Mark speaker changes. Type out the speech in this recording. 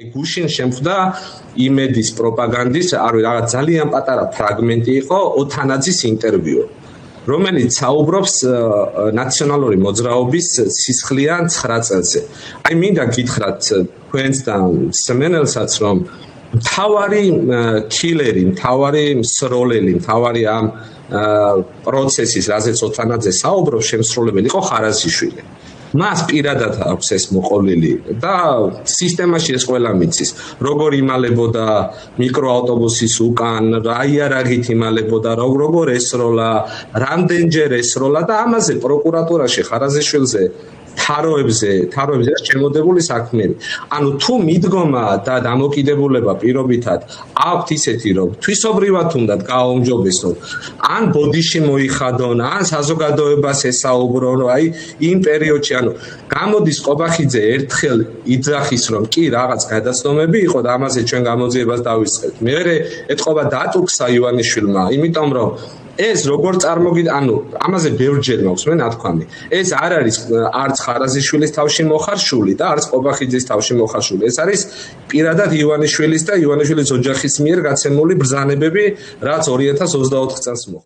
Speaker 1: გუშინ შემხვდა იმედის პროპაგანდის, რაღაც ძალიან პატარა ფრაგმენტი იყო ოთანაძის ინტერვიუ, რომელიც საუბრობს ნაციონალური მოძრაობის სისხლიან 9 წელზე. აი მინდა გითხრათ თქვენს და სმენელსაც, რომ მთავარი კილერი, მთავარი მსროლელი, მთავარი ამ პროცესის, რაზეც ოთანაძე საუბრობს, შემსრულებელი იყო ხარაზიშვილი. მას პირადად აქვს ეს მოყოლილი და სისტემაში ეს ყველა მიცის. როგორ იმალებოდა მიკროავტობუსის უკან, რა იარაღით იმალებოდა, როგორ ესროლა, რამდენჯერ ესროლა და ამაზე პროკურატურაში ხარაზიშვილზე თაროებზე შემოდებული საქმეები. ანუ თუ მიდგომა და დამოკიდებულება პირობითად აქვთ ისეთი, რომ თვისობრივად უნდა გააუმჯობესონ, ან ბოდიში მოიხადონ, ან საზოგადოებას ესაუბრონ, აი იმ პერიოდში, ანუ გამოდის ყობახიძე ერთხელ იძახის, რომ კი რაღაც გადაცდომები იყო და ამაზე ჩვენ გამოძიებას დავიწყებთ. მეორე ეთყობა დატუქსა ივანიშვილმა, იმიტომ რომ ეს როგორ ანუ ამაზე ბევრჯერ მაქვს მე ნათქვამი. ეს არ არის არც ხარაზიშვილის თავში მოხარშული და არც ყობახიძის თავში მოხარშული. ეს არის პირადად ივანიშვილის და ივანიშვილის ოჯახის მიერ გაცემული ბრძანებები, რაც 2024 წელს მოხდა.